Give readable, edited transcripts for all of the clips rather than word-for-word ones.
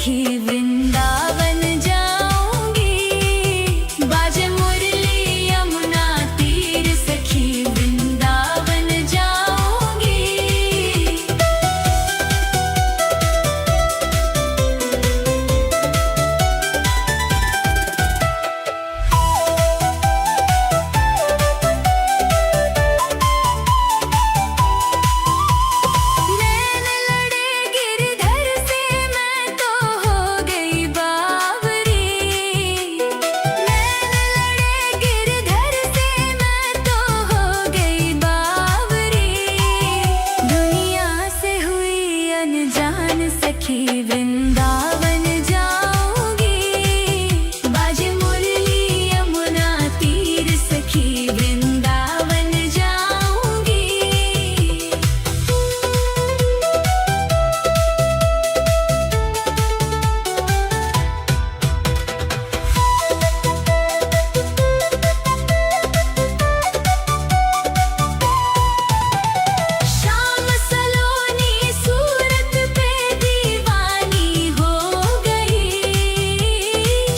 सखी वृंदावन जाऊंगी। बाजे मुरली यमुना तीर सखी वृंदावन जाऊंगी। नैन लड़े गिरधर से मैं तो हो गई बावरी। नैन लड़े गिरधर से मैं तो हो गई बावरी। दुनिया से हुई अनजान सखी वृंदावन जाऊंगी। बाजे मुरली यमुना तीर सखी वृंदावन जाऊंगी। शाम सलोनी सूरत पे दीवानी हो गई।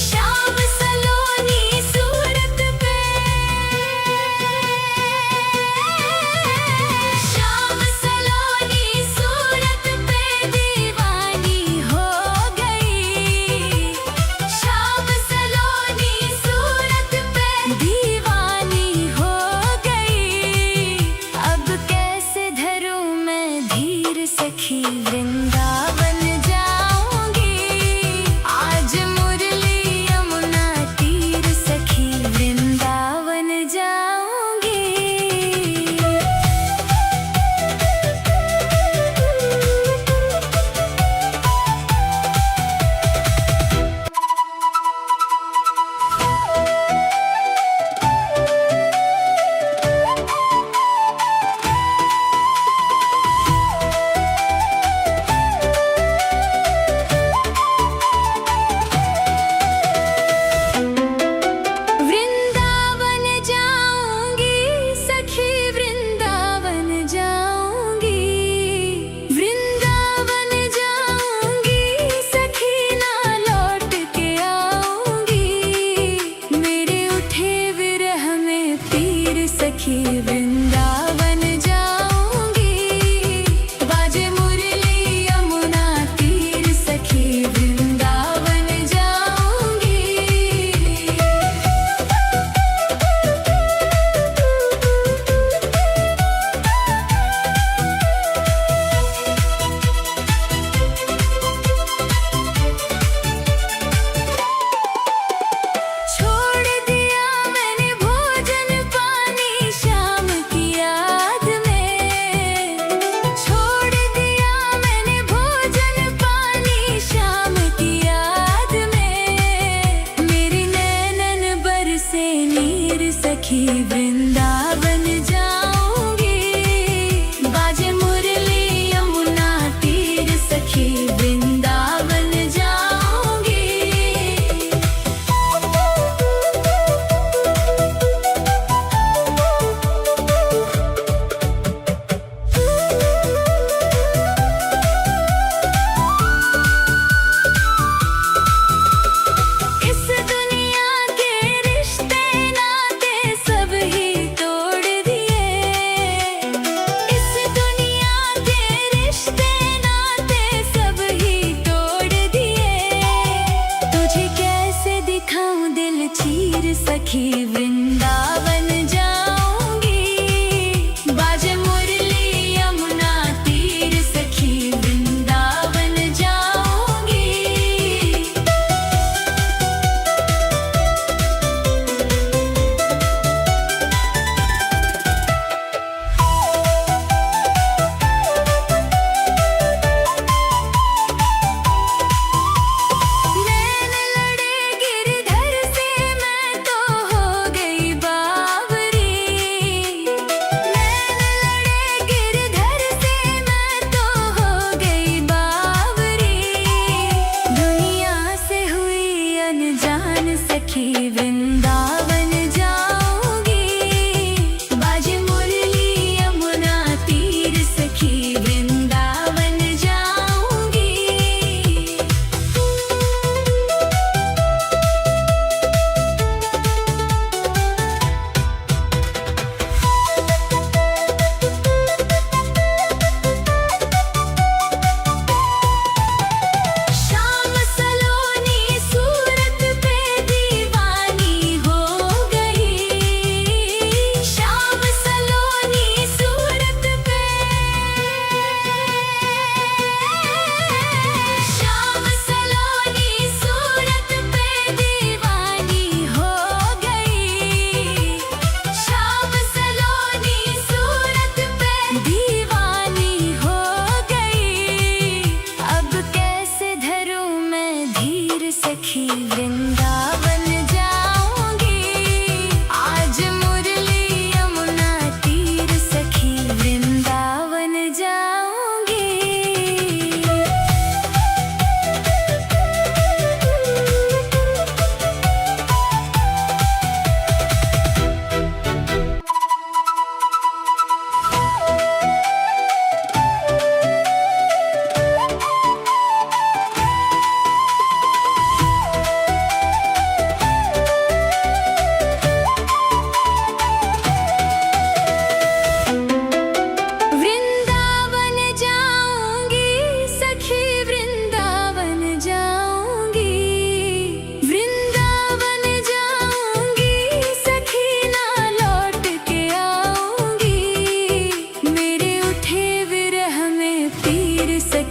शाम सलोनी सूरत पे। शाम सलोनी सूरत पे दीवानी हो गई। शाम सलोनी सूरत पे दीवानी हो गई। अब कैसे धरूं मैं धीर सखी वृंदावन जाऊंगी। आज मुरली यमुना तीर सखी वृंदावन जाऊंगी।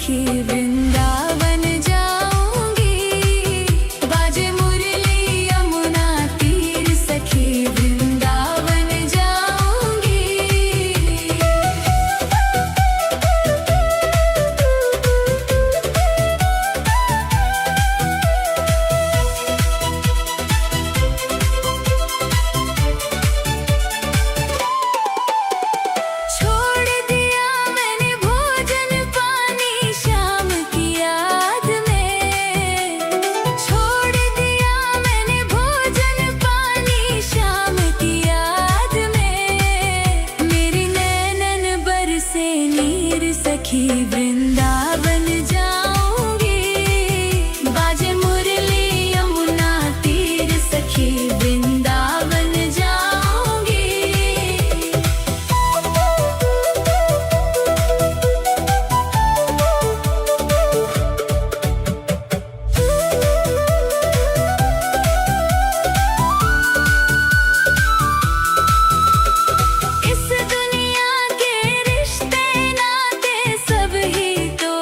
सखी वृंदावन जाऊंगी। बाजे मुरली यमुना तीर सखी वृंदावन जाऊंगी। छोड़ दिया मैंने भोजन पानी शाम की याद में। छोड़ दिया मैंने भोजन पानी शाम की याद में। मेरी नैनन बरसे नीर सखी वृंदावन जाऊंगी। बाजे मुरली यमुना तीर सखी वृंदावन जाऊंगी। इस दुनिया के रिश्ते नाते सब ही तो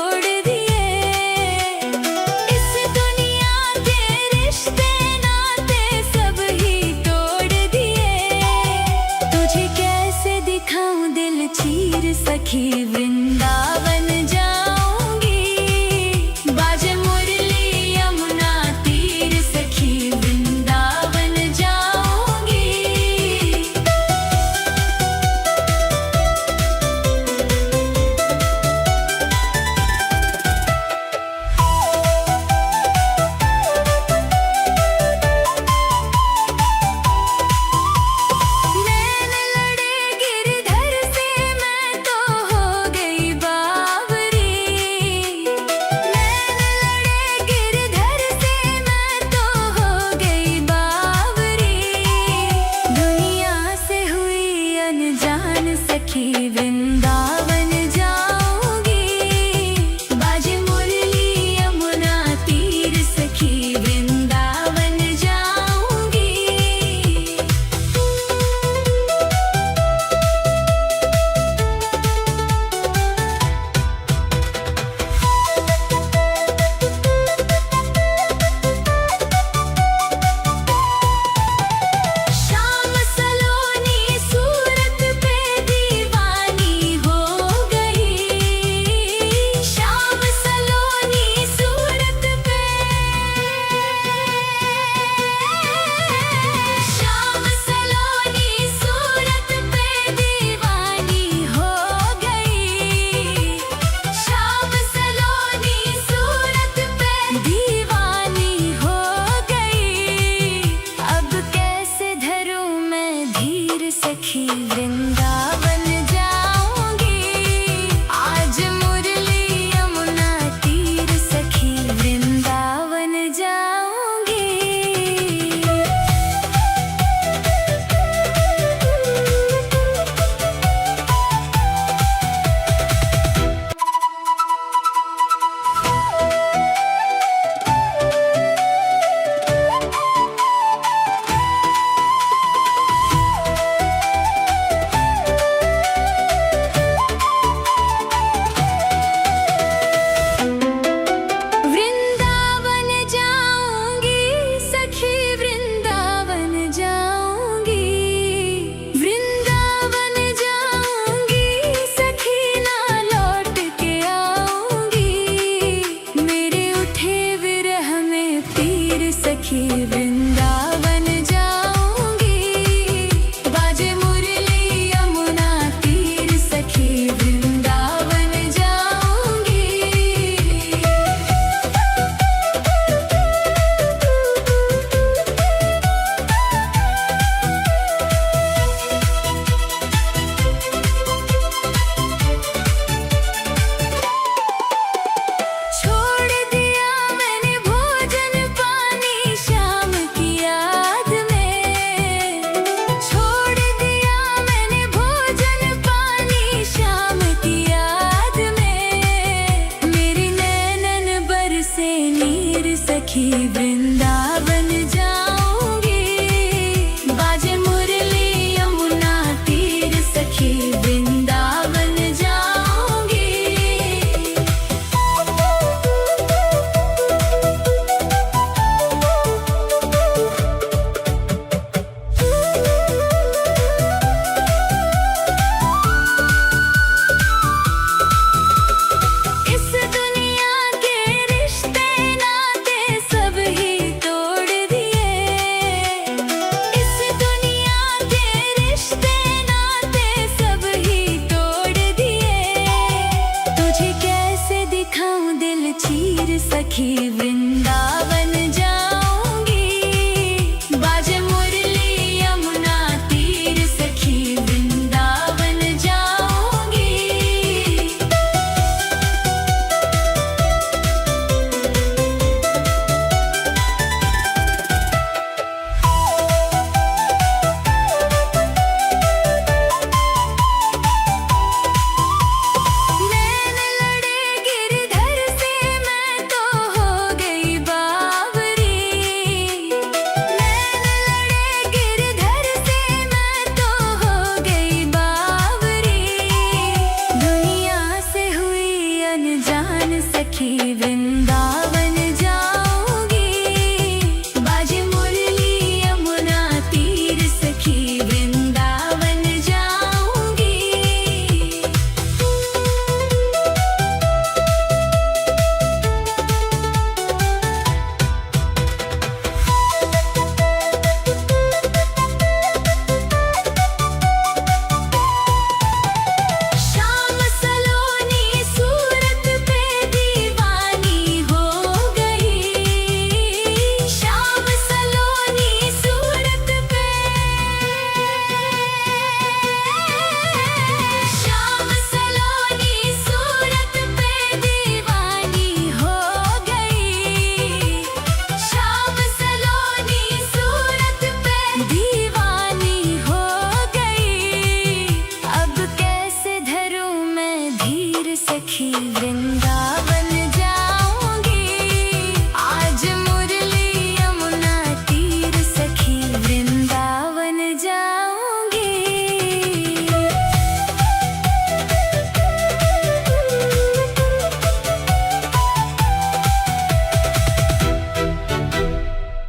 सखी वृंदावन जाऊंगी, बाजे मुरली यमुना तीर सखी वृंदावन जाऊंगी। नैन लड़े गिरधर से मैं तो हो गई बावरी, नैन लड़े गिरधर से मैं तो हो गई बावरी, दुनिया से हुई अनजान सखी वृंदावन